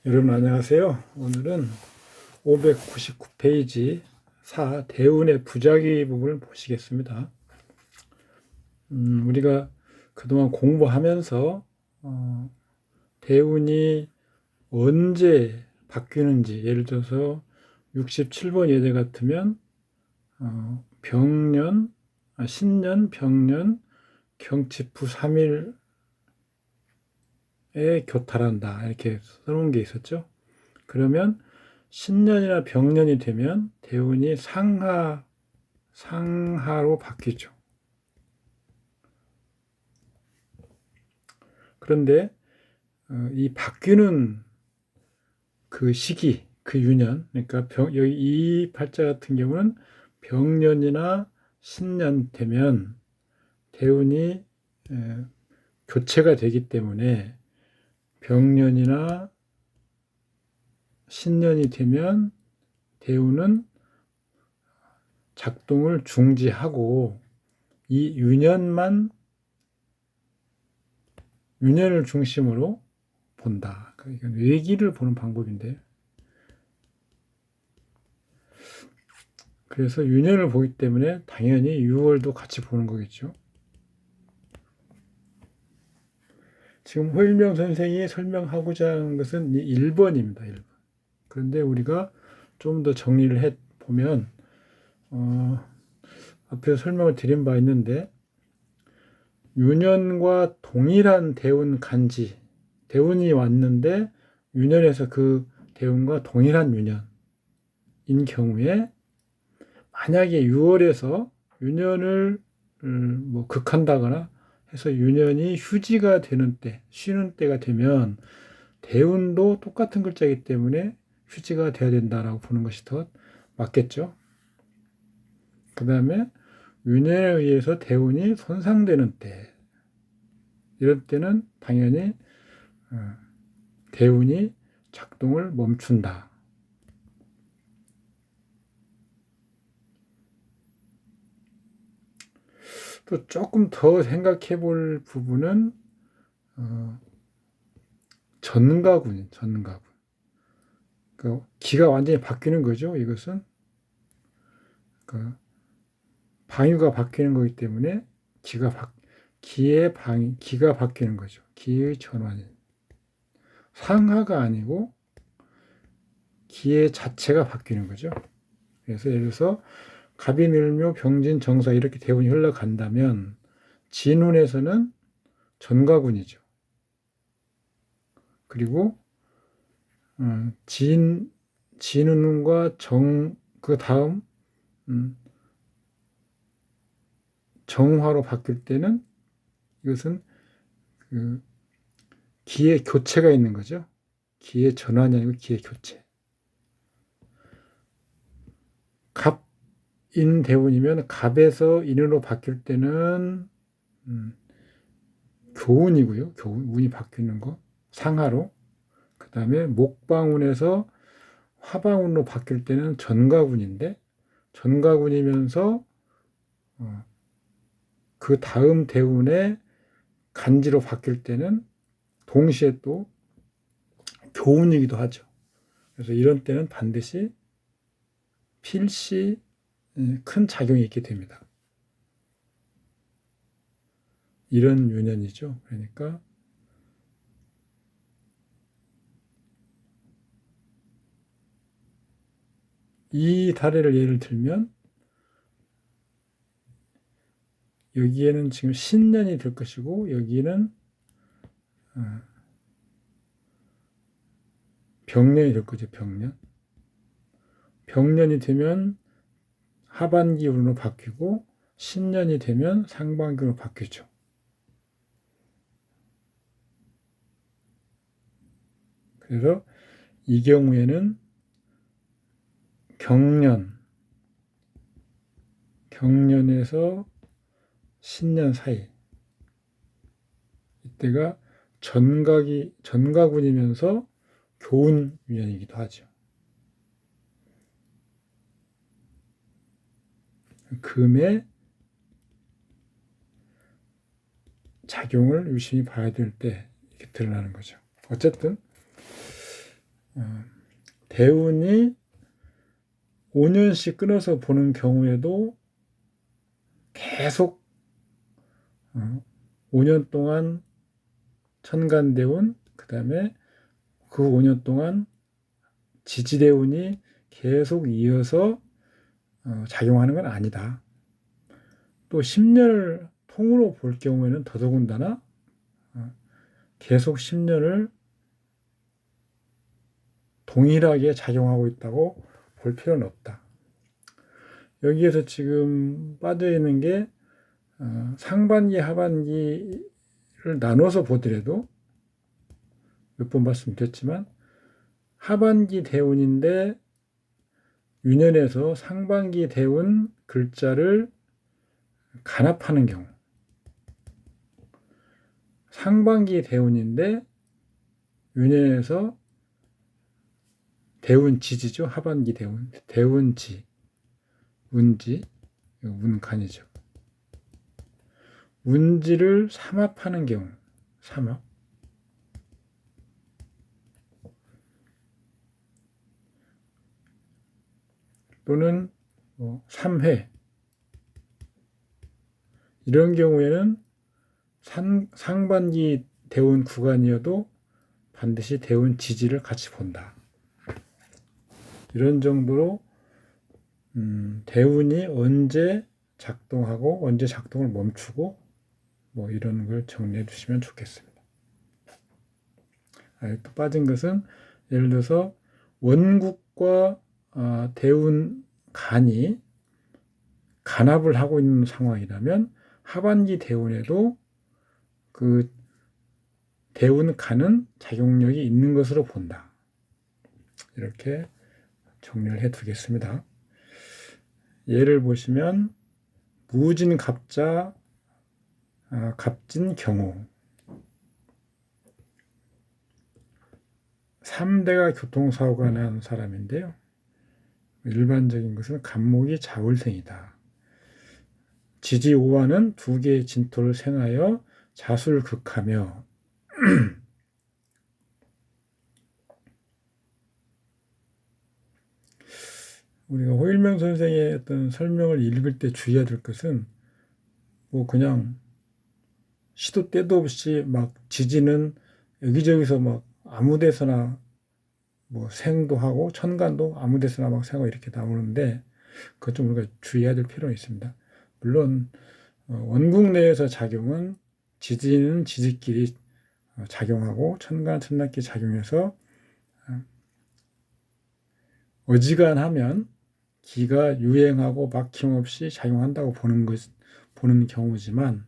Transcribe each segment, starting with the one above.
여러분 안녕하세요. 오늘은 599페이지 4 대운의 부작위 부분을 보시겠습니다. 우리가 그동안 공부하면서 대운이 언제 바뀌는지, 예를 들어서 67번 예제 같으면 병년, 신년, 병년, 경치부 3일에 교탈한다, 이렇게 써놓은 게 있었죠. 그러면 신년이나 병년이 되면 대운이 상하로 바뀌죠. 그런데 이 바뀌는 그 시기, 그 유년, 그러니까 여기 이 팔자 같은 경우는 병년이나 신년 되면 대운이 교체가 되기 때문에 병년이나 신년이 되면 대운은 작동을 중지하고 이 유년을 중심으로 본다. 그러니까 외기를 보는 방법인데, 그래서 유년을 보기 때문에 당연히 6월도 같이 보는 거겠죠. 지금 호일명 선생이 설명하고자 하는 것은 1번입니다. 1번. 그런데 우리가 좀 더 정리를 해보면 앞에서 설명을 드린 바 있는데, 유년과 동일한 대운 간지, 대운이 왔는데 유년에서 그 대운과 동일한 유년인 경우에, 만약에 6월에서 유년을 극한다거나 해서 유년이 휴지가 되는 때, 쉬는 때가 되면 대운도 똑같은 글자이기 때문에 휴지가 돼야 된다라고 보는 것이 더 맞겠죠. 그 다음에 유년에 의해서 대운이 손상되는 때, 이럴 때는 당연히 대운이 작동을 멈춘다. 또 조금 더 생각해 볼 부분은 전가군. 그러니까 기가 완전히 바뀌는 거죠. 이것은 그러니까 방위가 바뀌는 거기 때문에 기가 바뀌는 거죠. 기의 전환이 상하가 아니고 기의 자체가 바뀌는 거죠. 그래서 예를 들어서 갑인을묘 병진 정사 이렇게 대운이 흘러간다면 진운에서는 전가군이죠. 그리고 진운과 그 다음 정화로 바뀔 때는 이것은 그 기의 교체가 있는 거죠. 기의 전환이 아니고 기의 교체. 갑인 대운이면 갑에서 인으로 바뀔 때는 교운이고요. 운이 바뀌는 거 상하로. 그 다음에 목방운에서 화방운으로 바뀔 때는 전가군인데, 전가군이면서 그 다음 대운의 간지로 바뀔 때는 동시에 또 교운이기도 하죠. 그래서 이런 때는 반드시 필시 큰 작용이 있게 됩니다. 이런 유년이죠. 그러니까 이 다래를 예를 들면 여기에는 지금 신년이 될 것이고, 여기는 병년이 될 거죠. 병년이 되면 하반기운으로 바뀌고, 신년이 되면 상반기운으로 바뀌죠. 그래서 이 경우에는 경년에서 신년 사이, 이때가 전가군이면서 교운 유년이기도 하죠. 금의 작용을 유심히 봐야 될 때 이렇게 드러나는 거죠. 어쨌든 대운이 5년씩 끊어서 보는 경우에도 계속 5년 동안 천간대운, 그 다음에 그 5년 동안 지지대운이 계속 이어서 작용하는 건 아니다. 또 10년을 통으로 볼 경우에는 더더군다나 계속 10년을 동일하게 작용하고 있다고 볼 필요는 없다. 여기에서 지금 빠져있는 게 상반기, 하반기를 나눠서 보더라도 몇 번 말씀드렸지만 하반기 대운인데 유년에서 상반기 대운 글자를 간합하는 경우, 상반기 대운인데 유년에서 대운지지죠. 하반기 대운, 대운지, 운지, 운간이죠. 운지를 삼합하는 경우, 삼합. 또는 3회. 이런 경우에는 상반기 대운 구간이어도 반드시 대운 지지를 같이 본다. 이런 정도로 대운이 언제 작동하고 언제 작동을 멈추고 이런 걸 정리해 주시면 좋겠습니다. 또 빠진 것은 예를 들어서 원국과 대운 간이 간합을 하고 있는 상황이라면 하반기 대운에도 그 대운 간은 작용력이 있는 것으로 본다. 이렇게 정리를 해 두겠습니다. 예를 보시면 무진 갑자 갑진 경우 3대가 교통사고가 난 사람인데요. 일반적인 것은 갑목이 자울생이다. 지지오화는 2개의 진토를 생하여 자술극하며 우리가 호일명 선생의 어떤 설명을 읽을 때 주의해야 될 것은 그냥 시도 때도 없이 막 지지는 여기저기서 막 아무 데서나 생도 하고 천간도 아무 데서나 막 생하고 이렇게 나오는데 그것 좀 우리가 주의해야 될 필요는 있습니다. 물론 원국 내에서 작용은 지지는 지지끼리 작용하고 천간 천간끼리 작용해서 어지간하면 기가 유행하고 막힘없이 작용한다고 보는 경우지만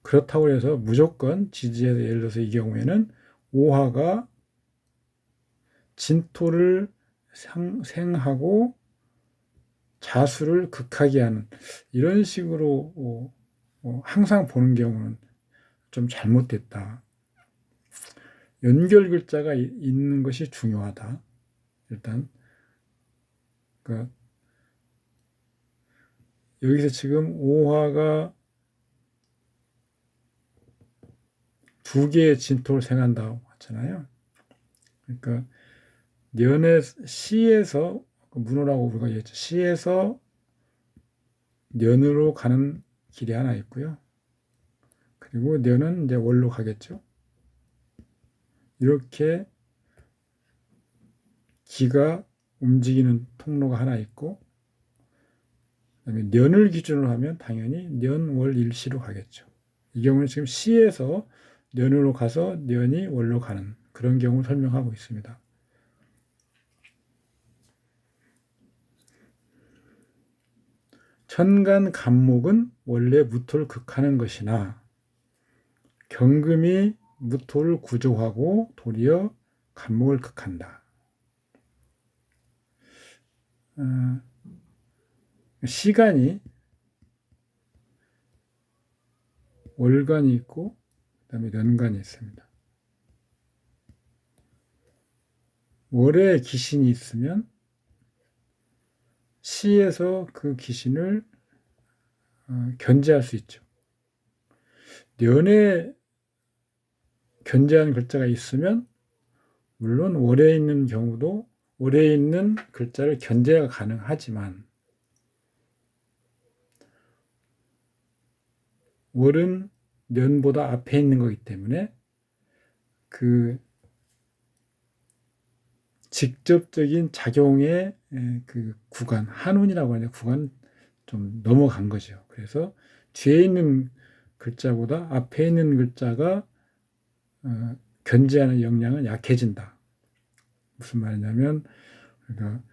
그렇다고 해서 무조건 지지에서 예를 들어서 이 경우에는 오화가 진토를 생하고 자수를 극하게 하는 이런 식으로 항상 보는 경우는 좀 잘못됐다. 연결 글자가 있는 것이 중요하다. 일단 여기서 지금 오화가 2개의 진토를 생한다고 했잖아요. 그러니까 년의 시에서 문호라고 우리가 얘기했죠. 시에서 년으로 가는 길이 하나 있고요. 그리고 년은 이제 월로 가겠죠. 이렇게 기가 움직이는 통로가 하나 있고, 그다음에 년을 기준으로 하면 당연히 년, 월, 일시로 가겠죠. 이 경우는 지금 시에서 년으로 가서 년이 월로 가는 그런 경우를 설명하고 있습니다. 천간 갑목은 원래 무토를 극하는 것이나 경금이 무토를 구조하고 도리어 갑목을 극한다. 시간이 월간이 있고 그다음에 년간이 있습니다. 월에 기신이 있으면 시에서 그 기신을 견제할 수 있죠. 년에 견제하는 글자가 있으면 물론 월에 있는 경우도 월에 있는 글자를 견제가 가능하지만 월은 년보다 앞에 있는 거기 때문에 그 직접적인 작용의 그 구간, 한운이라고 하는 구간 좀 넘어간 거죠. 그래서 뒤에 있는 글자보다 앞에 있는 글자가 견제하는 역량은 약해진다. 무슨 말이냐면, 그러니까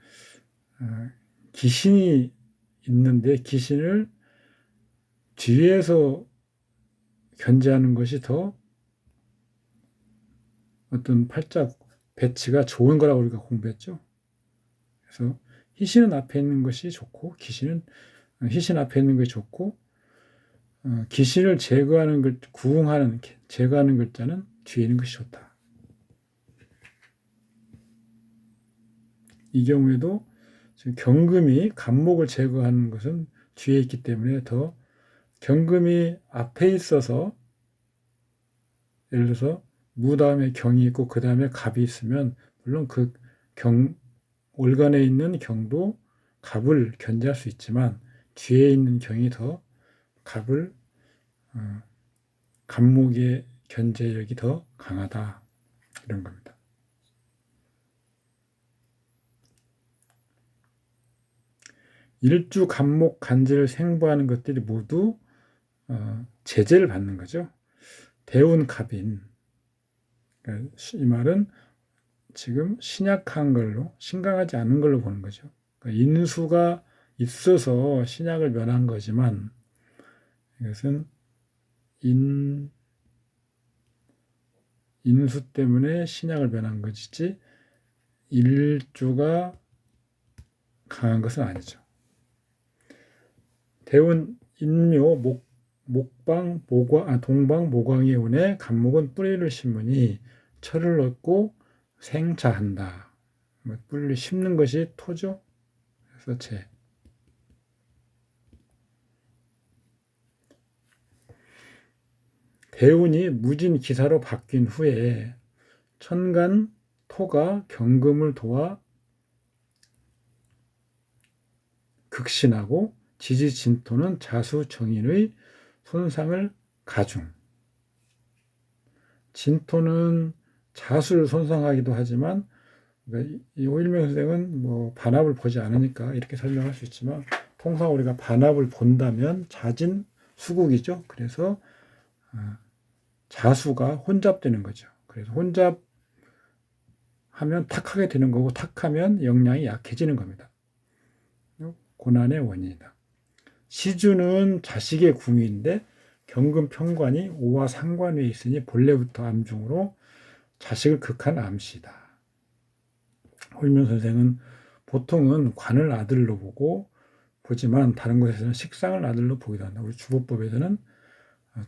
기신이 있는데 기신을 뒤에서 견제하는 것이 더 어떤 팔자 배치가 좋은 거라고 우리가 공부했죠. 그래서 희신은 앞에 있는 것이 좋고 희신 앞에 있는 것이 좋고 기신을 제거하는 제거하는 글자는 뒤에 있는 것이 좋다. 이 경우에도 지금 경금이 간목을 제거하는 것은 뒤에 있기 때문에 더 경금이 앞에 있어서 예를 들어서 무 다음에 경이 있고 그 다음에 갑이 있으면 물론 그 올간에 있는 경도 갑을 견제할 수 있지만 뒤에 있는 경이 더 갑을 간목의 견제력이 더 강하다 이런 겁니다. 일주 간목 간제를 생부하는 것들이 모두 제재를 받는 거죠. 대운 갑인. 그러니까 이 말은 지금 신약한 걸로 신강하지 않은 걸로 보는 거죠. 그러니까 인수가 있어서 신약을 면한 거지만 이것은 인수 때문에 신약을 면한 것이지 일주가 강한 것은 아니죠. 대운 인묘 목방 동방 모광의 운에 간목은 뿌리를 심으니 철을 얻고 생자한다. 뿌리를 심는 것이 토죠. 그래서 재. 대운이 무진 기사로 바뀐 후에 천간 토가 경금을 도와 극신하고 지지진토는 자수정인의 손상을 가중. 진토는 자수를 손상하기도 하지만 이 오일명 선생은 뭐 반합을 보지 않으니까 이렇게 설명할 수 있지만 통상 우리가 반합을 본다면 자진 수국이죠. 그래서 자수가 혼잡되는 거죠. 그래서 혼잡하면 탁하게 되는 거고 탁하면 역량이 약해지는 겁니다. 고난의 원인이다. 시주는 자식의 궁위인데 경금 편관이 오와 상관에 있으니 본래부터 암중으로 자식을 극한 암시다. 홀명 선생은 보통은 관을 아들로 보지만 다른 곳에서는 식상을 아들로 보기도 한다. 우리 주보법에서는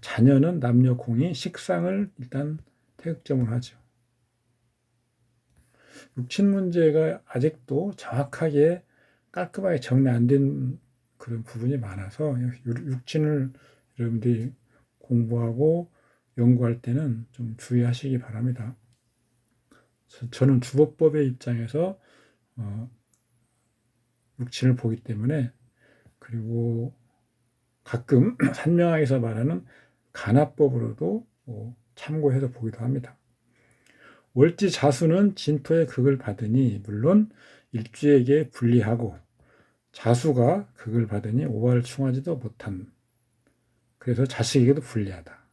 자녀는 남녀 공이 식상을 일단 태극점을 하죠. 육친 문제가 아직도 정확하게 깔끔하게 정리 안 된 그런 부분이 많아서 육친을 여러분들이 공부하고 연구할 때는 좀 주의하시기 바랍니다. 저는 주보법의 입장에서 육친을 보기 때문에 그리고 가끔 산명학에서 말하는 간합법으로도 참고해서 보기도 합니다. 월지 자수는 진토의 극을 받으니 물론 일주에게 불리하고 자수가 극을 받으니 오화를 충하지도 못한 그래서 자식에게도 불리하다.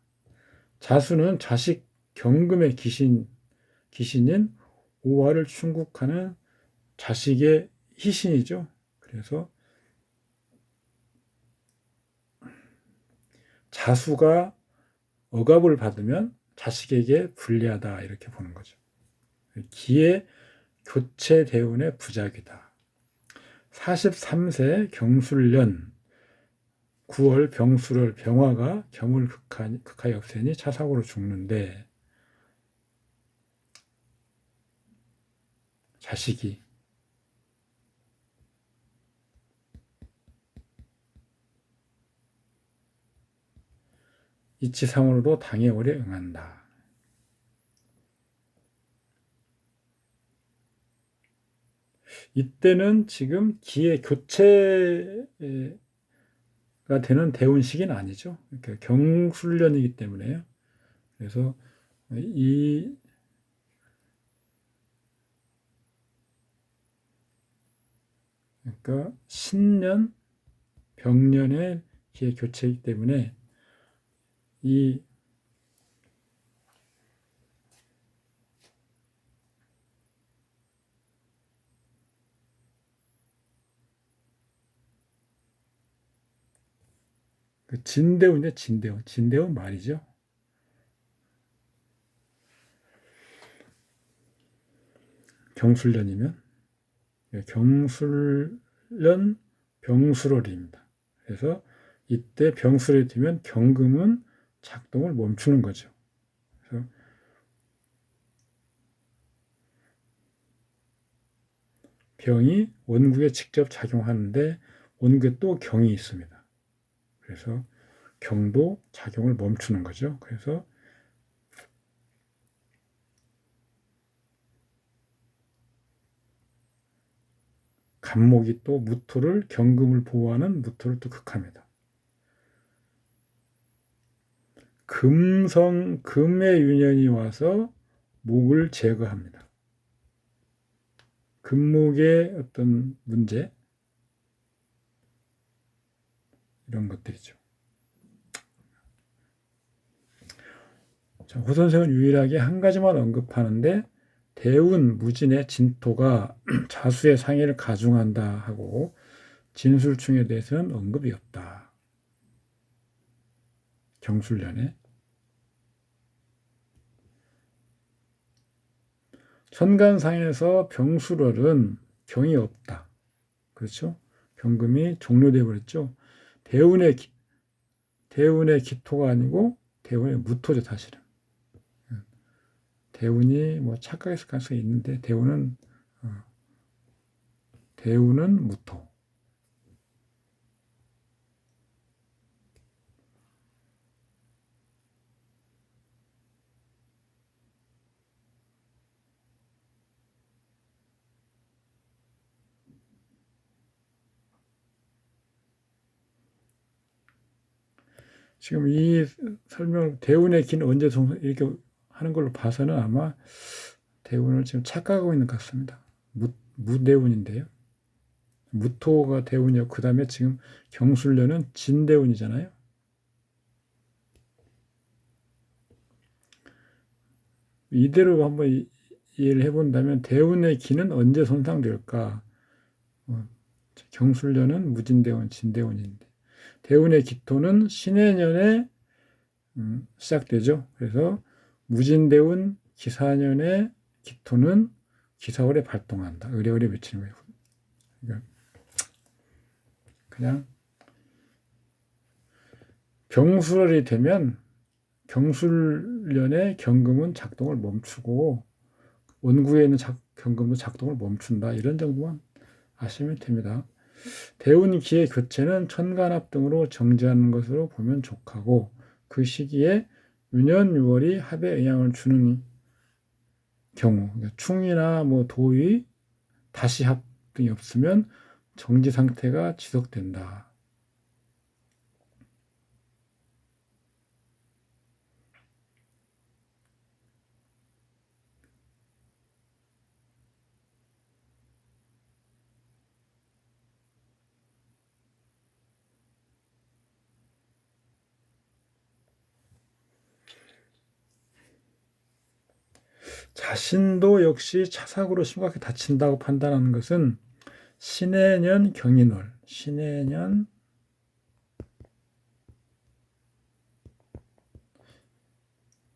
자수는 자식 경금의 기신인 오화를 충국하는 자식의 희신이죠. 그래서 자수가 억압을 받으면 자식에게 불리하다 이렇게 보는 거죠. 기의 교체 대운의 부작이다. 43세 경술년 9월 병술월 병화가 경을 극하여 없애니 차사고로 죽는데 자식이 이치상으로도 당의 월에 응한다. 이때는 지금 기의 교체가 되는 대운 시기는 아니죠. 그러니까 경술년이기 때문에요. 그래서 이 그러니까 신년, 병년의 기의 교체이기 때문에 이 진대운이요, 진대운. 진대운 말이죠. 경술년이면 경술년 병술월입니다. 그래서 이때 병술이 되면 경금은 작동을 멈추는 거죠. 그래서 병이 원국에 직접 작용하는데 원국에 또 경이 있습니다. 그래서 경도 작용을 멈추는 거죠. 그래서 간목이 또 무토를 경금을 보호하는 무토를 또 극합니다. 금의 유년이 와서 목을 제거합니다. 금목의 어떤 문제 이런 것들이죠. 자, 호선생은 유일하게 한 가지만 언급하는데 대운 무진의 진토가 자수의 상해를 가중한다 하고 진술충에 대해서는 언급이 없다. 경술년에 천간상에서 병술월은 경이 없다. 그렇죠? 경금이 종료되어 버렸죠. 대운의 기토가 아니고 대운의 무토죠, 사실은. 대운이 뭐 착각했을 가능성이 있는데 대운은 무토. 지금 이 설명 대운의 기는 언제 이렇게 하는 걸로 봐서는 아마 대운을 지금 착각하고 있는 것 같습니다. 무대운인데요. 무토가 대운이었고 그 다음에 지금 경술년은 진대운이잖아요. 이대로 한번 이해를 해본다면 대운의 기는 언제 손상될까? 경술년은 무진대운, 진대운인데 대운의 기토는 신해년에 시작되죠. 그래서 무진대운 기사년의 기토는 기사월에 발동한다. 의례월에 미치는 거예요. 그러니까 그냥 병술월이 되면 경술년의 경금은 작동을 멈추고 원구에 있는 경금도 작동을 멈춘다. 이런 정도만 아시면 됩니다. 대운 기의 교체는 천간합 등으로 정지하는 것으로 보면 족하고 그 시기에 유년 유월이 합에 영향을 주는 경우 그러니까 충이나 뭐 도의 다시합 등이 없으면 정지 상태가 지속된다. 자신도 역시 차삭으로 심각하게 다친다고 판단하는 것은 신해년 경인월, 신해년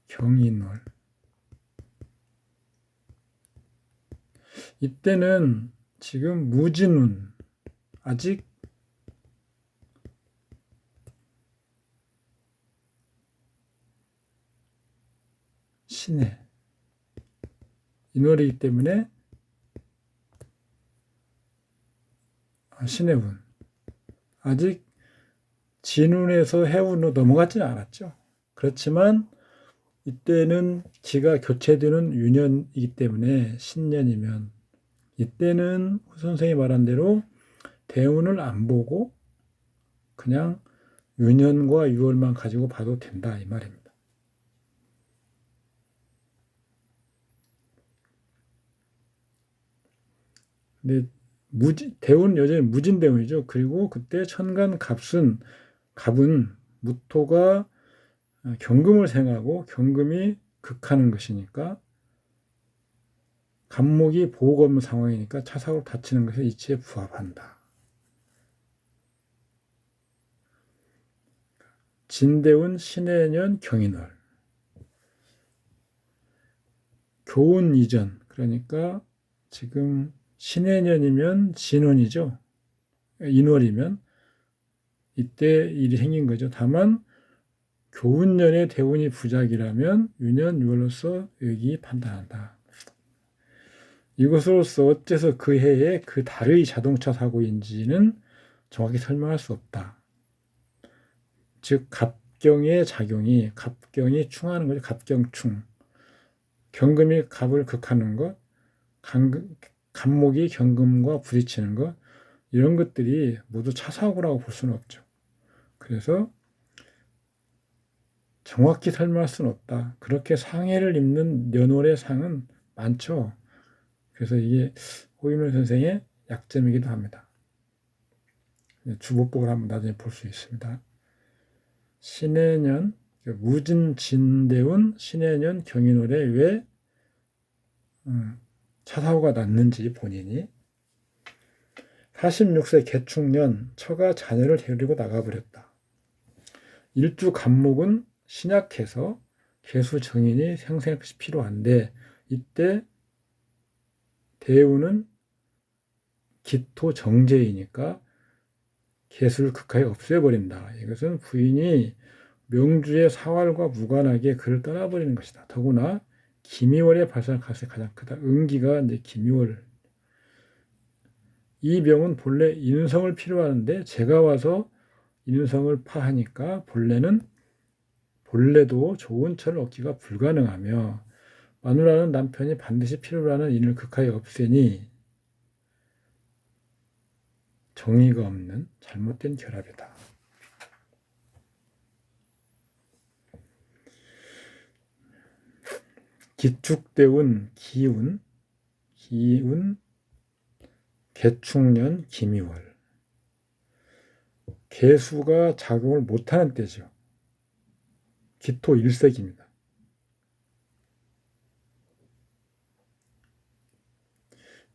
경인월 이때는 지금 무진운 아직 신해 인월이기 때문에 신해운 아직 진운에서 해운으로 넘어가지는 않았죠. 그렇지만 이때는 기가 교체되는 유년이기 때문에 신년이면 이때는 선생이 말한 대로 대운을 안 보고 그냥 유년과 유월만 가지고 봐도 된다 이 말입니다. 근데 대운 여전히 무진대운이죠. 그리고 그때 천간 갑은 무토가 경금을 생하고 경금이 극하는 것이니까 갑목이 보호가 없는 상황이니까 차사로 다치는 것이 이치에 부합한다. 진대운 신해년 경인월 교운 이전 그러니까 지금 신해년이면 진원이죠. 인월이면 이때 일이 생긴 거죠. 다만 교운년의 대운이 부작이라면 유년 유월로서 여기 판단한다. 이것으로서 어째서 그 해에 그 달의 자동차 사고인지는 정확히 설명할 수 없다. 즉 갑경의 작용이 갑경이 충하는 거죠. 갑경충. 경금이 갑을 극하는 것, 갑목이 경금과 부딪히는 것 이런 것들이 모두 차사고라고 볼 수는 없죠. 그래서 정확히 설명할 수는 없다. 그렇게 상해를 입는 년월의 상은 많죠. 그래서 이게 호위명 선생의 약점이기도 합니다. 주보복을 한번 나중에 볼 수 있습니다. 신해년 무진진대운 신해년 경인월에 왜 차사고가 났는지 본인이 46세 개축년 처가 자녀를 데리고 나가버렸다. 일주 갑목은 신약해서 개수 정인이 생생히 필요한데 이때 대운은 기토 정제이니까 개수를 극하게 없애버린다. 이것은 부인이 명주의 사활과 무관하게 그를 떠나버리는 것이다. 더구나 기미월에 발생할 가능성이 가장 크다. 음기가 이제 기미월. 이 병은 본래 인성을 필요하는데 제가 와서 인성을 파하니까 본래도 좋은 처를 얻기가 불가능하며 마누라는 남편이 반드시 필요로 하는 인을 극하게 없애니 정의가 없는 잘못된 결합이다. 기축대운 기운 개축년 기미월 개수가 작용을 못하는 때죠. 기토 일색입니다.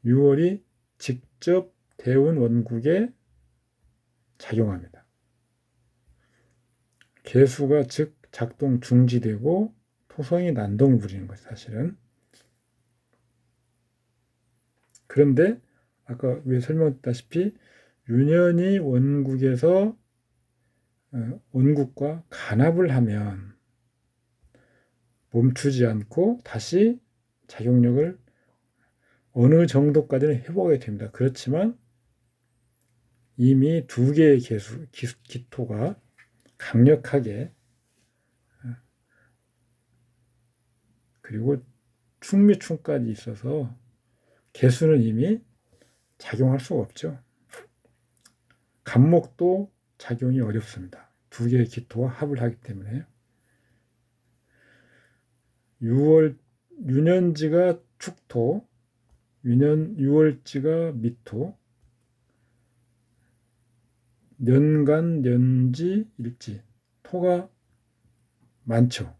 유월이 직접 대운 원국에 작용합니다. 개수가 즉 작동 중지되고 토성이 난동을 부리는 것이 사실은. 그런데 아까 왜 설명했다시피 유년이 원국에서 원국과 간합을 하면 멈추지 않고 다시 작용력을 어느 정도까지는 회복하게 됩니다. 그렇지만 이미 두 개의 기토가 강력하게 그리고 충미충까지 있어서 개수는 이미 작용할 수가 없죠. 갑목도 작용이 어렵습니다. 두 개의 기토와 합을 하기 때문에. 유년지가 축토, 유월지가 미토, 년간, 년지, 일지, 토가 많죠.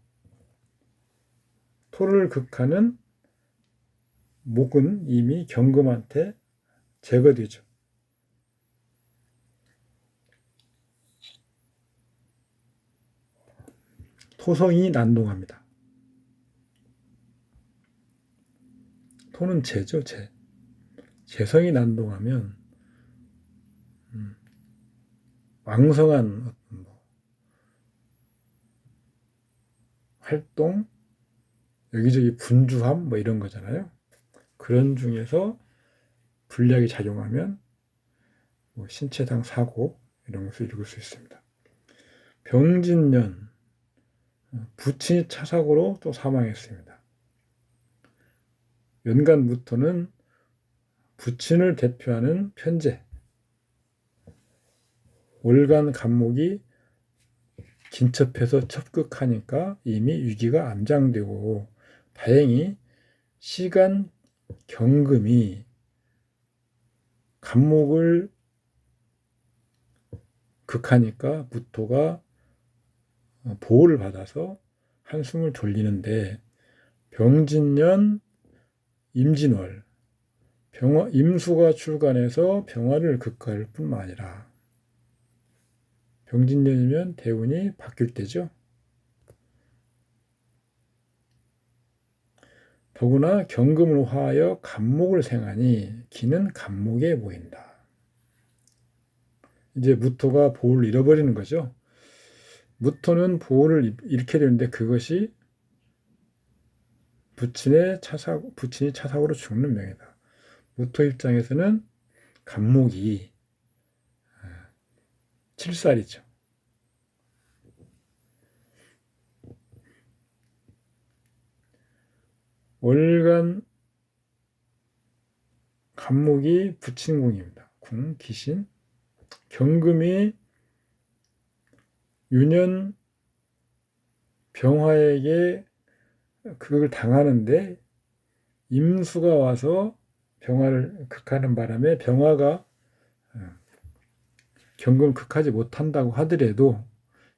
토를 극하는 목은 이미 경금한테 제거되죠. 토성이 난동합니다. 토는 재죠, 재. 재성이 난동하면 왕성한 활동, 여기저기 분주함 이런 거잖아요. 그런 중에서 불리하게 작용하면 신체상 사고 이런 것을 읽을 수 있습니다. 병진년 부친이 차사고로 또 사망했습니다. 연간 무토는 부친을 대표하는 편제. 월간 간목이 긴첩해서 첩극하니까 이미 위기가 암장되고, 다행히 시간 경금이 간목을 극하니까 무토가 보호를 받아서 한숨을 돌리는데, 병진년 임진월, 임수가 출간해서 병화를 극할 뿐만 아니라, 병진년이면 대운이 바뀔 때죠. 더구나 경금을 화하여 간목을 생하니 기는 간목에 모인다. 이제 무토가 보호를 잃어버리는 거죠. 무토는 보호를 잃게 되는데 그것이 부친이 차사고로 죽는 명이다. 무토 입장에서는 간목이 7살이죠. 월간 간목이 부친궁입니다. 궁, 기신. 경금이 유년 병화에게 그걸 당하는데 임수가 와서 병화를 극하는 바람에 병화가 경금을 극하지 못한다고 하더라도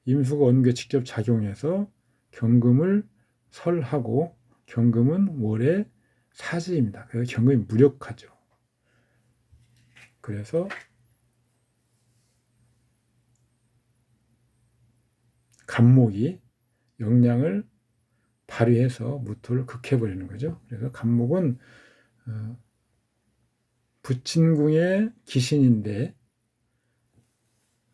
임수가 오는 게 직접 작용해서 경금을 설하고, 경금은 월의 사지입니다. 그래서 경금이 무력하죠. 그래서 간목이 역량을 발휘해서 무토를 극해버리는 거죠. 그래서 간목은 부친궁의 기신인데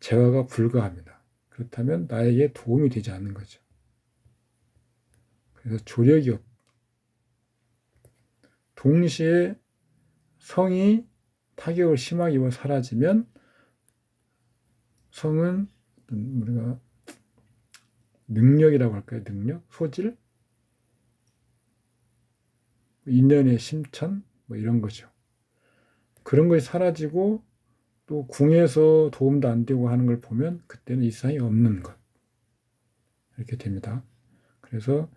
재화가 불가합니다. 그렇다면 나에게 도움이 되지 않는 거죠. 그래서 조력이 없. 동시에 성이 타격을 심하게 입어 사라지면 성은 우리가 능력이라고 할까요? 능력? 소질? 인연의 심천? 뭐 이런 거죠. 그런 것이 사라지고 또 궁에서 도움도 안 되고 하는 걸 보면 그때는 이상이 없는 것. 이렇게 됩니다. 그래서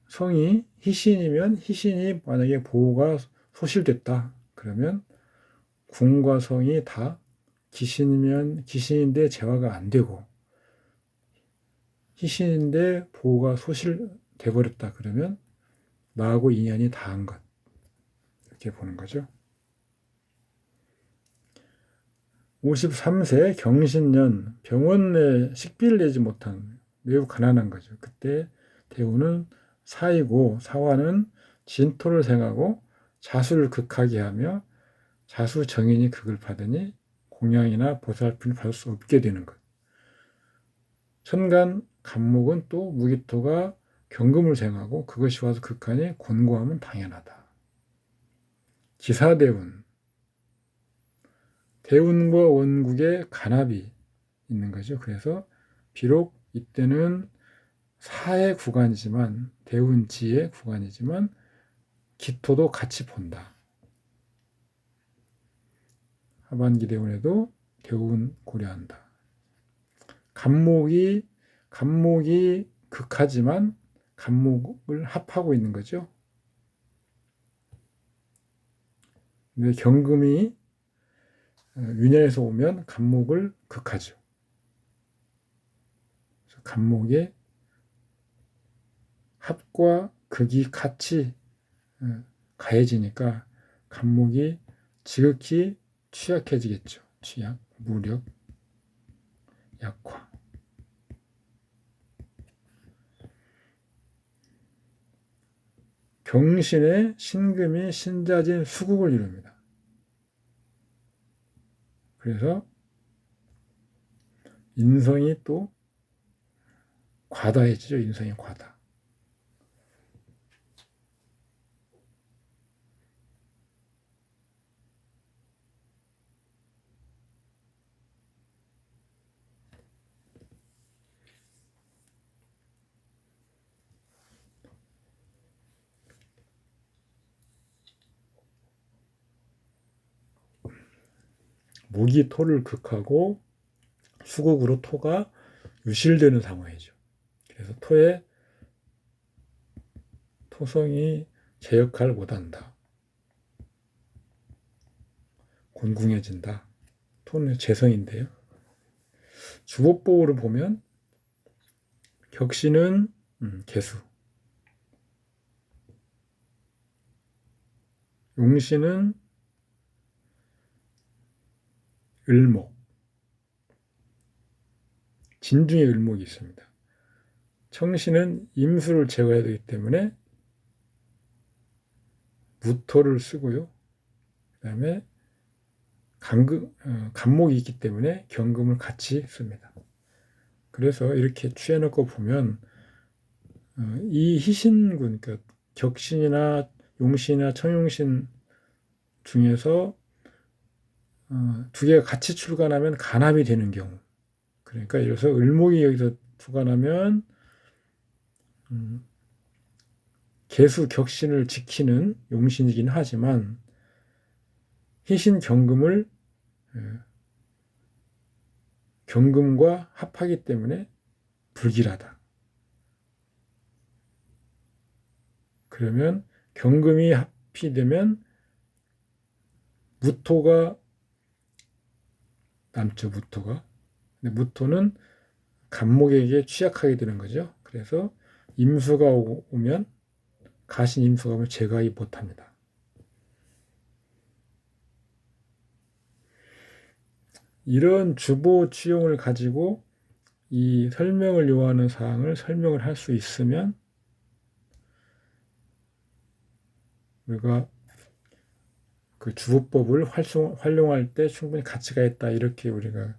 성이 희신이면 희신이 만약에 보호가 소실됐다. 그러면 궁과 성이 다 기신이면 기신인데 재화가 안 되고, 희신인데 보호가 소실돼 버렸다. 그러면 나하고 인연이 다한 것. 이렇게 보는 거죠. 53세 경신년, 병원에 식비를 내지 못한 매우 가난한 거죠. 그때 대우는 사이고 사화는 진토를 생하고 자수를 극하게 하며 자수 정인이 극을 받으니 공양이나 보살핌을 받을 수 없게 되는 것. 천간 간목은 또 무기토가 경금을 생하고 그것이 와서 극하니 곤고함은 당연하다. 기사대운, 대운과 원국의 간합이 있는 거죠. 그래서 비록 이때는 사의 구간이지만, 대운지의 구간이지만 기토도 같이 본다. 하반기 대운에도 대운 고려한다. 간목이 극하지만 간목을 합하고 있는 거죠. 근데 경금이 윤년에서 오면 간목을 극하죠. 그래서 간목의 합과 극이 같이 가해지니까 간목이 지극히 취약해지겠죠. 취약, 무력, 약화. 경신의 신금이 신자진 수국을 이룹니다. 그래서 인성이 또 과다해지죠. 인성이 과다. 목이 토를 극하고 수국으로 토가 유실되는 상황이죠. 그래서 토의 토성이 제 역할을 못한다. 곤궁해진다. 토는 재성인데요. 주보법으로 보면 격신은 개수, 용신은 을목, 진중에 을목이 있습니다. 청신은 임수를 제거해야 되기 때문에 무토를 쓰고요. 그 다음에 간목이 있기 때문에 경금을 같이 씁니다. 그래서 이렇게 취해놓고 보면 이 희신군, 그러니까 격신이나 용신이나 청용신 중에서 두 개가 같이 출간하면 간합이 되는 경우, 그러니까 예를 들어서 을목이 여기서 출간하면 개수 격신을 지키는 용신이긴 하지만 희신 경금을 경금과 합하기 때문에 불길하다. 그러면 경금이 합이 되면 무토가 남죠. 무토가. 근데 무토는 간목에게 취약하게 되는 거죠. 그래서 임수가 오면 가신 임수가 오면 제거하기 못합니다. 이런 주보 취용을 가지고 이 설명을 요하는 사항을 설명을 할 수 있으면 우리가 그 주보법을 활용할 때 충분히 가치가 있다, 이렇게 우리가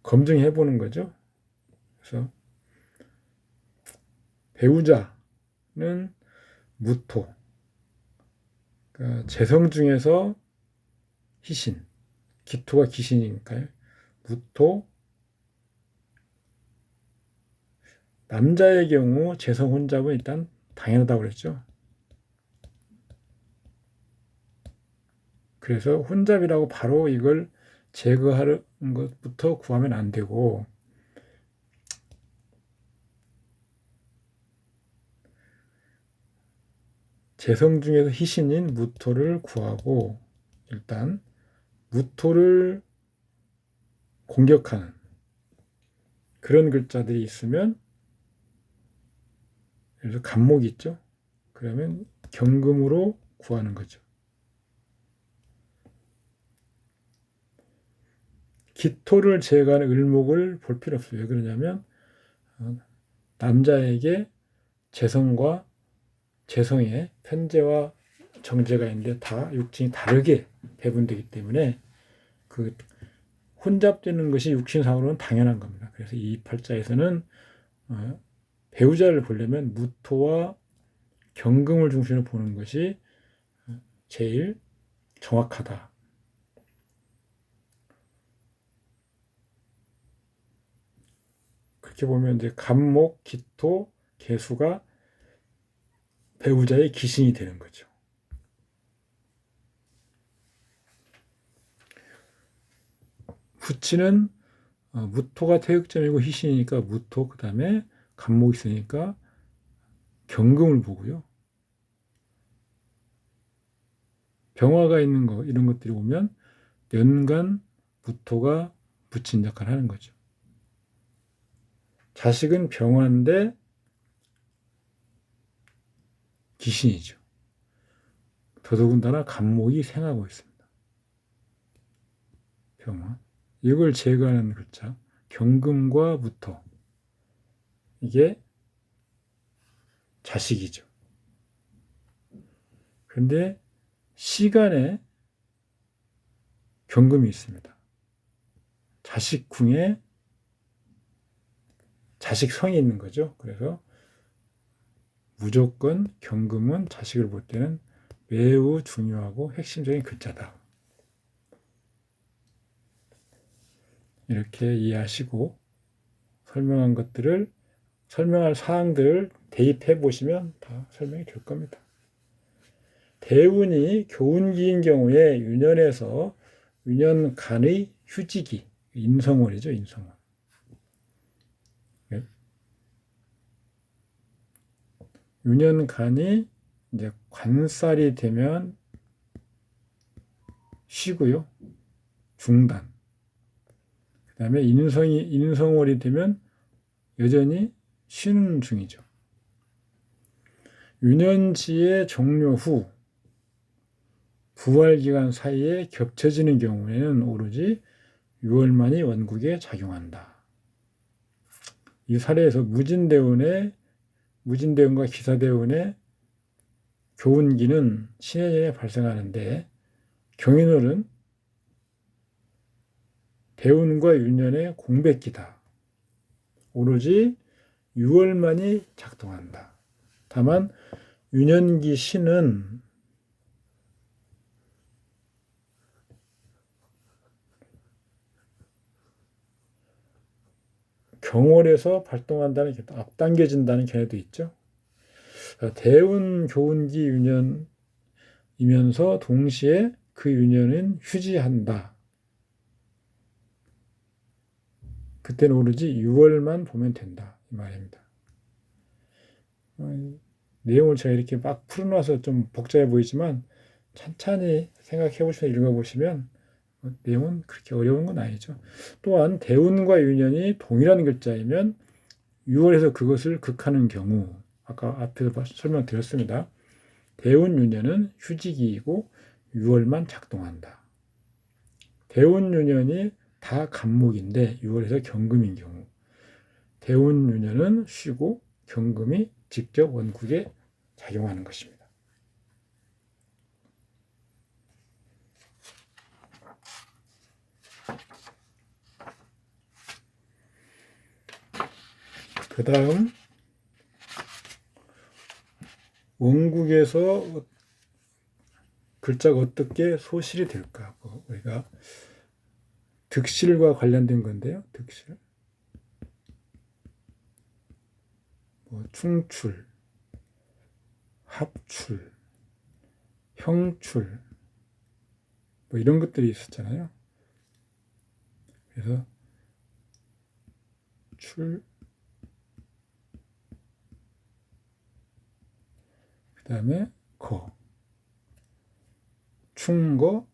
검증해 보는 거죠. 그래서 배우자는 무토, 그러니까 재성 중에서 희신, 기토가 기신이니까요. 무토, 남자의 경우 재성 혼잡은 일단 당연하다고 그랬죠. 그래서 혼잡이라고 바로 이걸 제거하는 것부터 구하면 안 되고, 재성 중에서 희신인 무토를 구하고, 일단 무토를 공격하는 그런 글자들이 있으면, 예를 들어 간목이 있죠. 그러면 경금으로 구하는 거죠. 기토를 제거하는 을목을 볼 필요 없어요. 왜 그러냐면 남자에게 재성과 재성에 편재와 정재가 있는데 다 육신이 다르게 배분되기 때문에 그 혼잡되는 것이 육신상으로는 당연한 겁니다. 그래서 이 팔자에서는 배우자를 보려면 무토와 경금을 중심으로 보는 것이 제일 정확하다. 그렇게 보면 이제 간목, 기토, 개수가 배우자의 기신이 되는 거죠. 부치는 무토가 태극점이고 희신이니까 무토, 그 다음에 간목이 있으니까 경금을 보고요. 병화가 있는 거, 이런 것들이 오면 연간 무토가 부친 역할을 하는 거죠. 자식은 병화인데 기신이죠. 더더군다나 간목이 생하고 있습니다. 병화. 이걸 제거하는 글자, 경금과 무토. 이게 자식이죠. 그런데 시간에 경금이 있습니다. 자식궁에 자식성이 있는 거죠. 그래서 무조건 경금은 자식을 볼 때는 매우 중요하고 핵심적인 글자다. 이렇게 이해하시고 설명한 것들을, 설명할 사항들을 대입해 보시면 다 설명이 될 겁니다. 대운이 교운기인 경우에 유년에서 유년간의 휴지기, 인성월이죠, 인성월. 유년간이 이제 관살이 되면 쉬고요, 중단. 그 다음에 인성월이 되면 여전히 쉬는 중이죠. 유년지의 종료 후 부활기간 사이에 겹쳐지는 경우에는 오로지 유월만이 원국에 작용한다. 이 사례에서 무진대운과 기사대운의 교운기는 신해전에 발생하는데 경인월은 대운과 유년의 공백기다. 오로지 유월만이 작동한다. 다만 유년기 신은 경월에서 발동한다는, 앞당겨진다는 견해도 있죠. 대운 교운기 유년이면서 동시에 그 유년은 휴지한다. 그때는 오로지 6월만 보면 된다, 이 말입니다. 내용을 제가 이렇게 막 풀어놔서 좀 복잡해 보이지만 천천히 생각해 보시면, 읽어보시면 내용은 그렇게 어려운 건 아니죠. 또한 대운과 유년이 동일한 글자이면 6월에서 그것을 극하는 경우, 아까 앞에서 설명드렸습니다. 대운 유년은 휴지기이고 6월만 작동한다. 대운 유년이 다 간목인데 6월에서 경금인 경우, 대운 유년은 쉬고 경금이 직접 원국에 작용하는 것입니다. 그 다음 원국에서 글자가 어떻게 소실이 될까? 우리가 득실과 관련된 건데요. 득실, 충출, 합출, 형출, 이런 것들이 있었잖아요. 그래서 출, 그 다음에 거, 충거,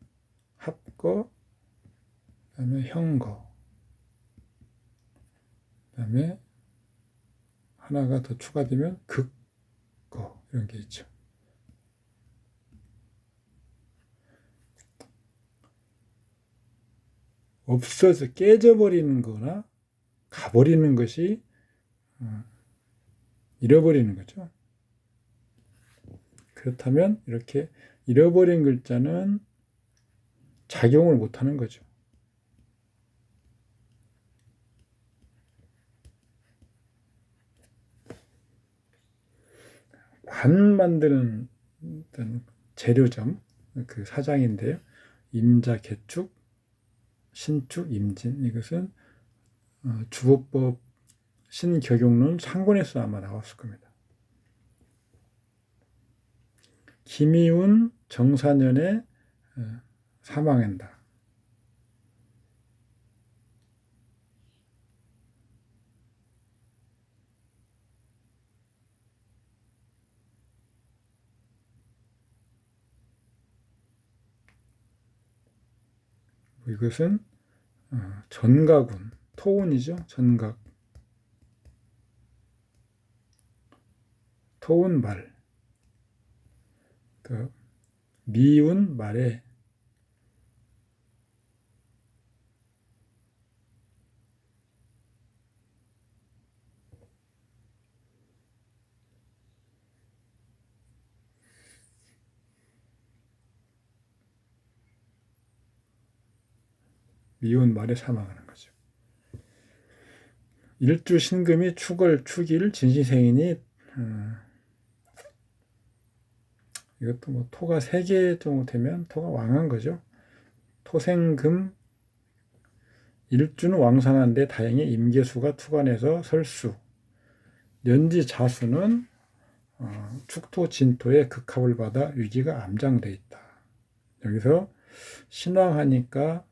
합거, 그 다음에 형거, 그 다음에 하나가 더 추가되면 극거, 이런 게 있죠. 없어서 깨져버리는 거나 가버리는 것이 잃어버리는 거죠. 그렇다면 이렇게 잃어버린 글자는 작용을 못하는 거죠. 관 만드는 재료점, 그 사장인데요. 임자, 개축, 신축, 임진, 이것은 주보법 신격용론 상권에서 아마 나왔을 겁니다. 김이운 정사년에 사망한다. 이것은 전가군, 토운이죠. 전각, 토운 말, 그 미운 말에 미운 말에 사망하는 거죠. 일주 신금이 축월, 축일, 진시생이니 이것도 토가 3개 정도 되면 토가 왕한 거죠. 토생금, 일주는 왕상한데 다행히 임계수가 투관해서 설수, 년지 자수는 축토 진토의 극합을 받아 위기가 암장돼 있다. 여기서 신왕하니까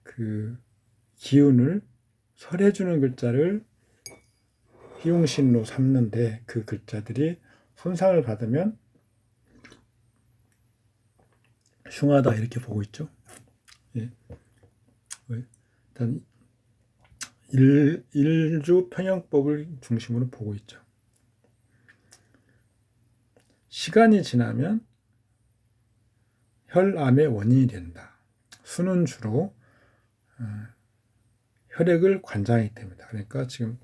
그 기운을 설해주는 글자를 희용신로 삼는데 그 글자들이 손상을 받으면 흉하다 이렇게 보고 있죠. 예. 일단 일주 평형법을 중심으로 보고 있죠. 시간이 지나면 혈암의 원인이 된다. 수는 주로 혈액을 관장하기 때문이다. 그러니까 지금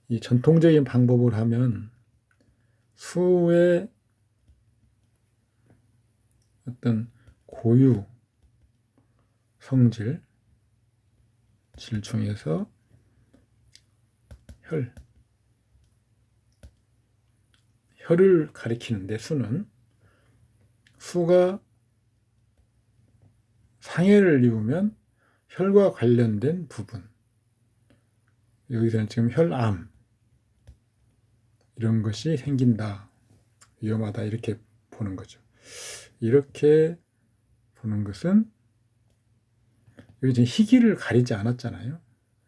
이 전통적인 방법을 하면 수의 어떤 고유 성질 질 중에서 혈을 가리키는데 수가 상해를 입으면 혈과 관련된 부분, 여기서는 지금 혈암 이런 것이 생긴다, 위험하다 이렇게 보는 거죠. 이렇게 보는 것은 여기 지금 희기를 가리지 않았잖아요.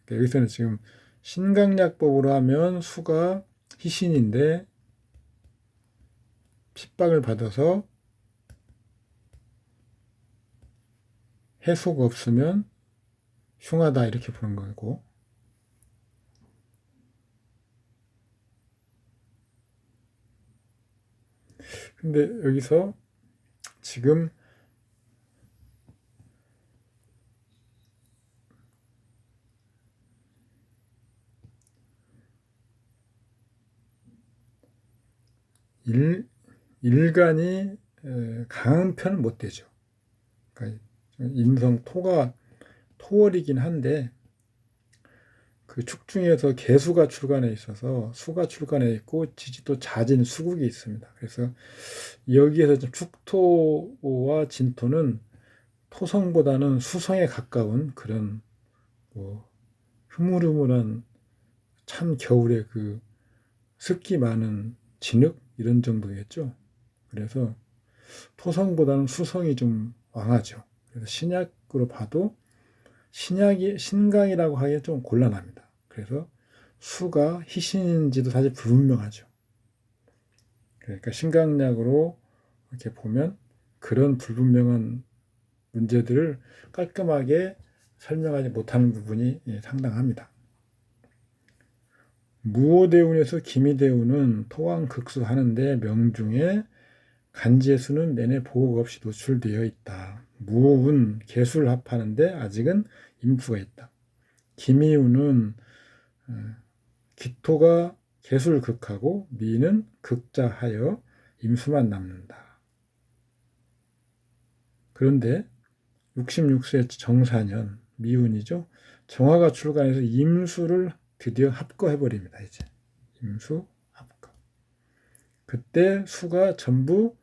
그러니까 여기서는 지금 신강약법으로 하면 수가 희신인데 핍박을 받아서 해소가 없으면 흉하다 이렇게 보는 거고, 근데 여기서 지금 일간이 강한 편은 못 되죠. 그러니까 인성 토가 토월이긴 한데 그 축 중에서 개수가 출간해 있어서 수가 출간해 있고 지지도 자진 수국이 있습니다. 그래서 여기에서 좀 축토와 진토는 토성보다는 수성에 가까운 그런 뭐 흐물흐물한 찬 겨울에 그 습기 많은 진흙 이런 정도겠죠. 그래서 토성보다는 수성이 좀 왕하죠. 그래서 신약으로 봐도 신강이라고 하기에 좀 곤란합니다. 그래서 수가 희신인지도 사실 불분명하죠. 그러니까 신강약으로 이렇게 보면 그런 불분명한 문제들을 깔끔하게 설명하지 못하는 부분이 상당합니다. 무오대운에서 기미대운은 토왕극수 하는데 명중에 간지수는 내내 보호가 없이 노출되어 있다. 무오운 개수를 합하는데 아직은 임수가 있다. 기미운은 기토가 개수를 극하고 미는 극자하여 임수만 남는다. 그런데 66세 정사년 미운이죠. 정화가 출간해서 임수를 드디어 합거해버립니다. 이제 임수 합거. 그때 수가 전부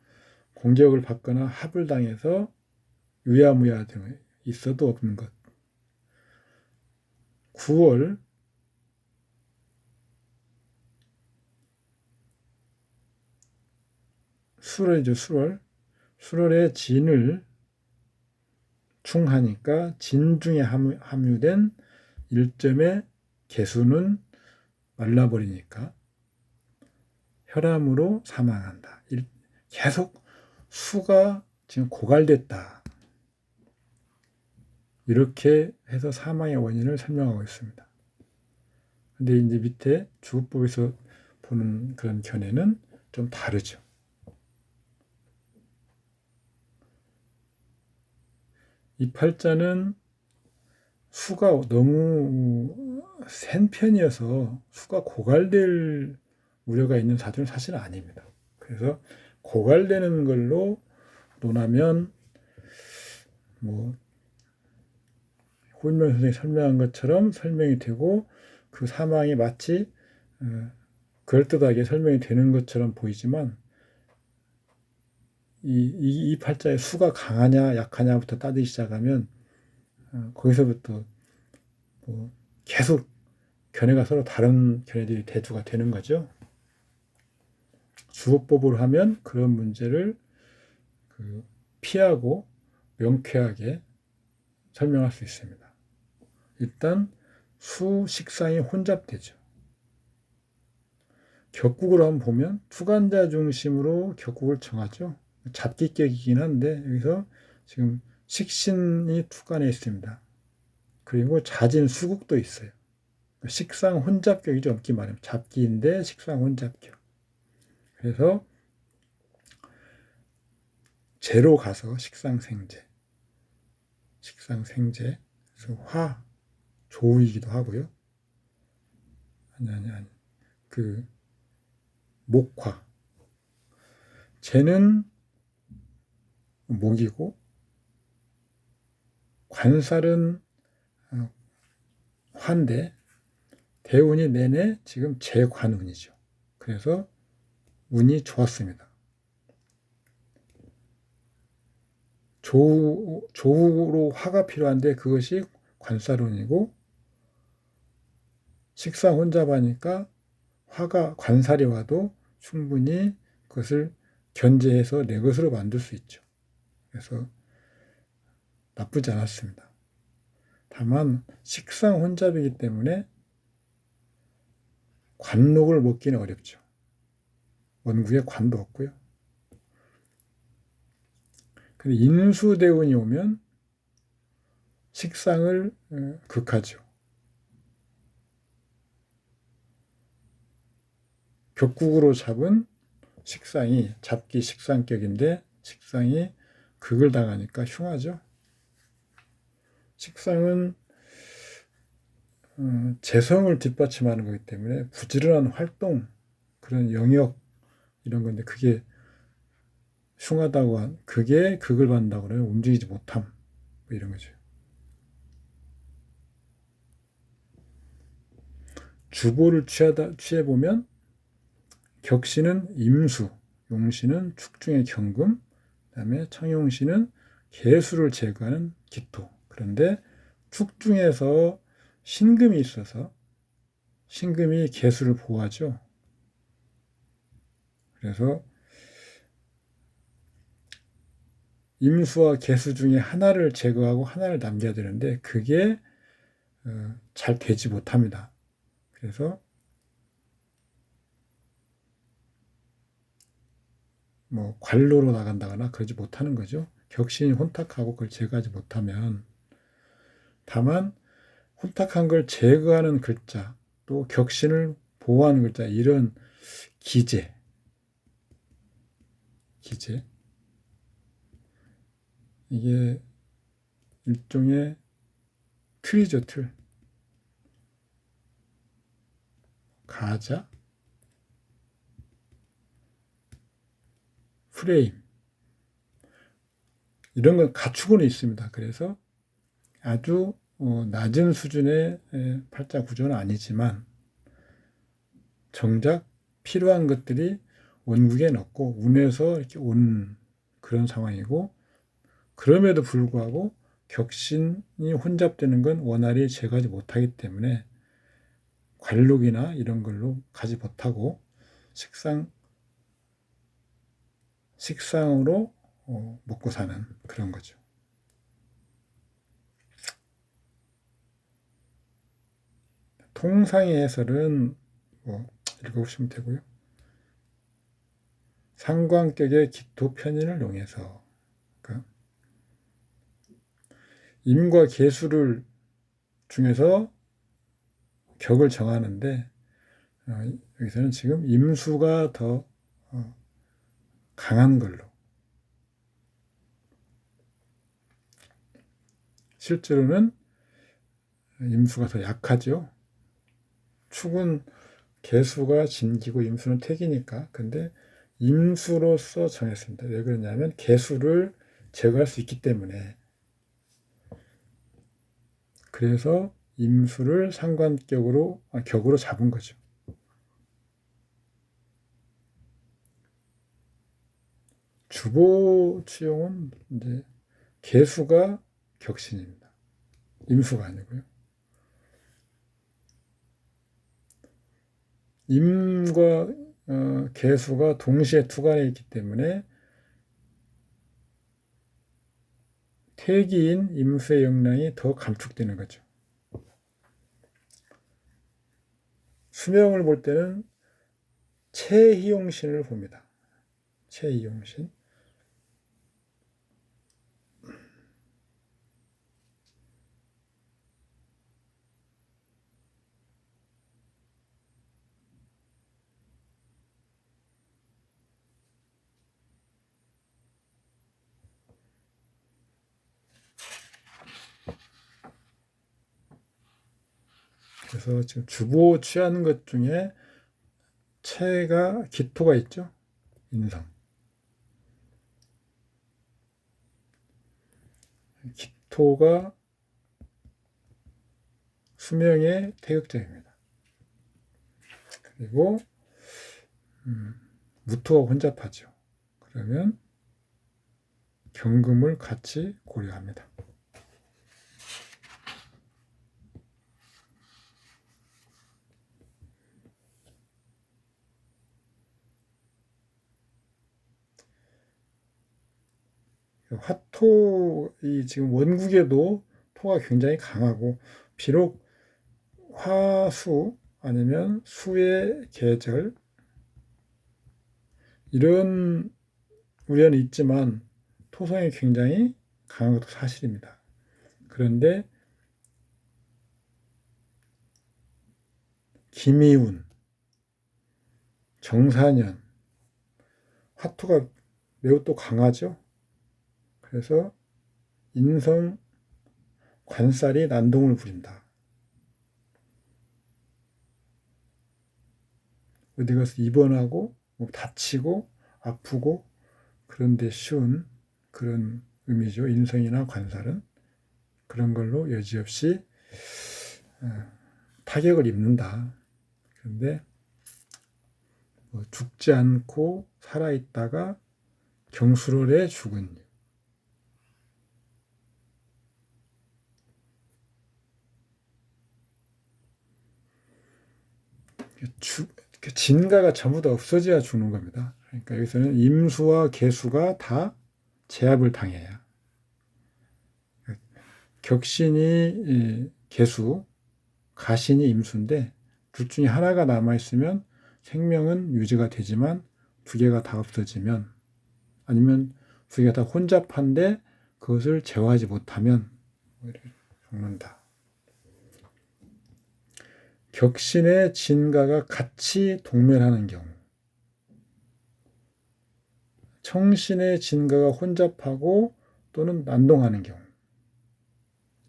공격을 받거나 합을 당해서 유야무야 등 있어도 없는 것. 9월 수월이죠. 수월에 진을 충하니까 진 중에 함유된 1점의 개수는 말라버리니까 혈암으로 사망한다. 계속 수가 지금 고갈됐다. 이렇게 해서 사망의 원인을 설명하고 있습니다. 근데 이제 밑에 주법에서 보는 그런 견해는 좀 다르죠. 이 팔자는 수가 너무 센 편이어서 수가 고갈될 우려가 있는 사주는 사실은 아닙니다. 그래서 고갈되는 걸로 논하면 뭐 호인명 선생이 설명한 것처럼 설명이 되고 그 사망이 마치 그럴듯하게 설명이 되는 것처럼 보이지만 이 팔자의 수가 강하냐 약하냐부터 따지기 시작하면 거기서부터 뭐 계속 견해가 서로 다른 견해들이 대두가 되는 거죠. 주어법으로 하면 그런 문제를 피하고 명쾌하게 설명할 수 있습니다. 일단 수, 식상이 혼잡되죠. 격국으로 한번 보면 투간자 중심으로 격국을 정하죠. 잡기격이긴 한데 여기서 지금 식신이 투간에 있습니다. 그리고 자진 수국도 있어요. 식상 혼잡격이죠. 엄기 말하면 잡기인데 식상 혼잡격. 그래서 제로 가서 식상생제. 식상생제. 그래서 화, 조이기도 하고요. 아니. 그 목화. 재는 목이고 관살은 화인데 대운이 내내 지금 재관운이죠. 그래서 운이 좋았습니다. 조후로 화가 필요한데 그것이 관살운이고 식상 혼잡하니까 화가 관살이 와도 충분히 그것을 견제해서 내 것으로 만들 수 있죠. 그래서 나쁘지 않았습니다. 다만 식상 혼잡이기 때문에 관록을 먹기는 어렵죠. 원국에 관도 없고요. 근데 인수대운이 오면 식상을 극하죠. 격국으로 잡은 식상이 잡기 식상격인데 식상이 극을 당하니까 흉하죠. 식상은 재성을 뒷받침하는 거기 때문에 부지런한 활동, 그런 영역 이런 건데 그게 흉하다고 그게 극을 받는다고 그래요. 움직이지 못함 뭐 이런 거죠. 주보를 취해보면 격신은 임수, 용신은 축중의 경금, 그 다음에 청용신은 개수를 제거하는 기토. 그런데 축중에서 신금이 있어서 신금이 개수를 보호하죠. 그래서 임수와 개수 중에 하나를 제거하고 하나를 남겨야 되는데 그게 잘 되지 못합니다. 그래서 뭐 관로로 나간다거나 그러지 못하는 거죠. 격신이 혼탁하고 그걸 제거하지 못하면. 다만 혼탁한 걸 제거하는 글자, 또 격신을 보호하는 글자, 이런 기재 이게 일종의 틀이죠. 틀. 가자, 프레임 이런 건 갖추고는 있습니다. 그래서 아주 낮은 수준의 팔자 구조는 아니지만 정작 필요한 것들이 원국에 넣고 운에서 이렇게 온 그런 상황이고, 그럼에도 불구하고 격신이 혼잡되는 건 원활히 제거하지 못하기 때문에 관록이나 이런 걸로 가지 못하고 식상으로 먹고 사는 그런 거죠. 통상의 해설은 읽어보시면 되고요. 상관격의 기토 편인을 용해서 임과 개수를 중에서 격을 정하는데 여기서는 지금 임수가 더 강한 걸로, 실제로는 임수가 더 약하죠. 축은 개수가 진기고 임수는 택이니까. 근데 임수로서 정했습니다. 왜 그러냐면 개수를 제거할 수 있기 때문에. 그래서 임수를 상관격으로 격으로 잡은 거죠. 주보 취용은 이제 개수가 격신입니다. 임수가 아니고요. 임과 개수가 동시에 투간에 있기 때문에 태기인 임수의 역량이 더 감축되는 거죠. 수명을 볼 때는 최희용신을 봅니다. 최희용신. 그래서 지금 주보 취하는 것 중에 체가 기토가 있죠. 인성. 기토가 수명의 태극자입니다. 그리고 무토가 혼잡하죠. 그러면 경금을 같이 고려합니다. 화토이 지금 원국에도 토가 굉장히 강하고, 비록 화수 아니면 수의 계절 이런 우려는 있지만 토성이 굉장히 강한 것도 사실입니다. 그런데 기미운, 정사년, 화토가 매우 또 강하죠. 그래서 인성, 관살이 난동을 부린다. 어디 가서 입원하고 뭐 다치고 아프고 그런 데 쉬운 그런 의미죠. 인성이나 관살은 그런 걸로 여지없이 타격을 입는다. 그런데 뭐 죽지 않고 살아있다가 경술월에 죽은 진가가 전부 다 없어져야 죽는 겁니다. 그러니까 여기서는 임수와 계수가 다 제압을 당해야. 격신이 계수, 가신이 임수인데 둘 중에 하나가 남아있으면 생명은 유지가 되지만 두 개가 다 없어지면, 아니면 두 개가 다 혼잡한데 그것을 제어하지 못하면 죽는다. 격신의 진가가 같이 동멸하는 경우, 청신의 진가가 혼잡하고 또는 난동하는 경우,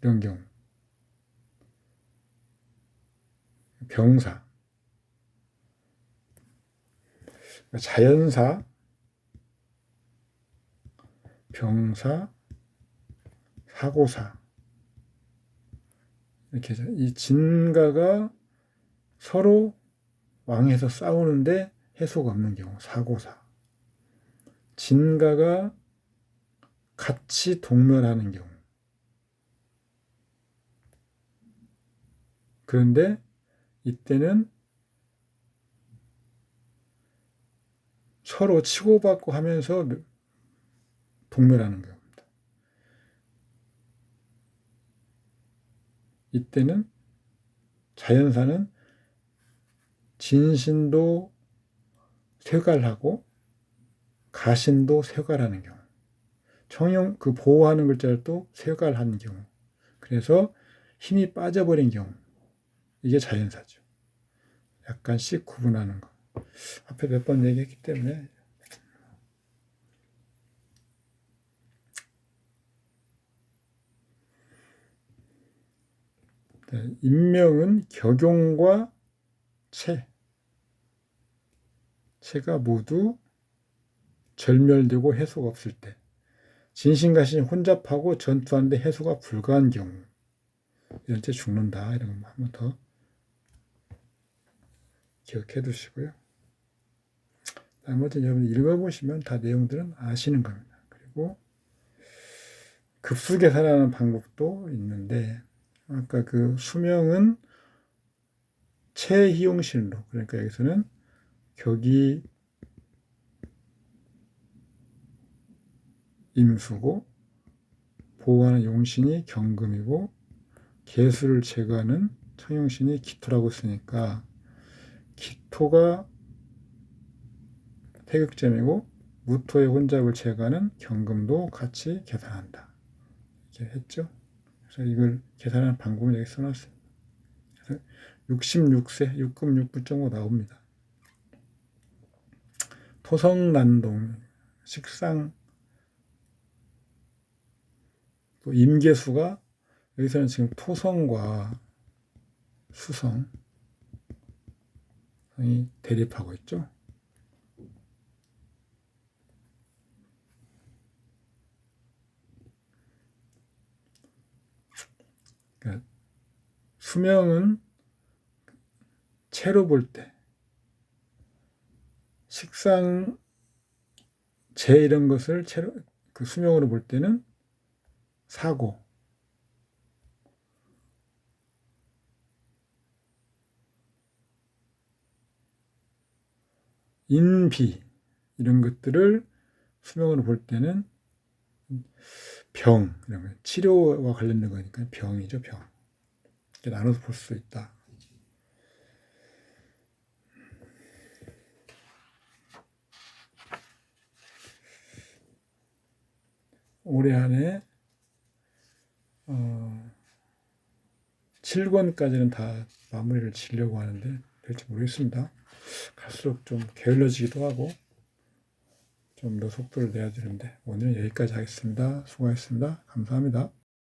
이런 경우, 병사, 자연사, 병사, 사고사, 이렇게 이 진가가 서로 왕에서 싸우는데 해소가 없는 경우, 사고사. 진가가 같이 동멸하는 경우. 그런데 이때는 서로 치고받고 하면서 동멸하는 경우입니다. 이때는 자연사는 진신도 쇠갈하고 가신도 쇠갈하는 경우, 청용 그 보호하는 글자를 또 쇠갈하는 경우, 그래서 힘이 빠져버린 경우, 이게 자연사죠. 약간씩 구분하는 거. 앞에 몇 번 얘기했기 때문에. 인명은 격용과 체가 모두 절멸되고 해소가 없을 때, 진신가신이 혼잡하고 전투하는데 해소가 불가한 경우, 이럴 때 죽는다. 이런 거 한번 더 기억해 두시고요. 나머지 여러분 읽어보시면 다 내용들은 아시는 겁니다. 그리고 급수 계산하는 방법도 있는데, 아까 그 수명은 최희용신으로, 그러니까 여기서는 격이 임수고 보호하는 용신이 경금이고 개수를 제거하는 청용신이 기토라고 쓰니까 기토가 태극점이고 무토의 혼잡을 제거하는 경금도 같이 계산한다. 이렇게 했죠. 그래서 이걸 계산하는 방법을 여기 써놨어요. 그래서 66세 6금 6부.5 나옵니다. 토성난동 식상 또 임계수가 여기서는 지금 토성과 수성이 대립하고 있죠. 그러니까 수명은 채로 볼 때, 식상, 재 이런 것을 채로, 그 수명으로 볼 때는 사고, 인비 이런 것들을 수명으로 볼 때는 병, 이런 거, 치료와 관련된 거니까 병이죠, 병. 이렇게 나눠서 볼 수 있다. 올해 안에 7권까지는 다 마무리를 지려고 하는데 될지 모르겠습니다. 갈수록 좀 게을러지기도 하고 좀 더 속도를 내야 되는데 오늘은 여기까지 하겠습니다. 수고하셨습니다. 감사합니다.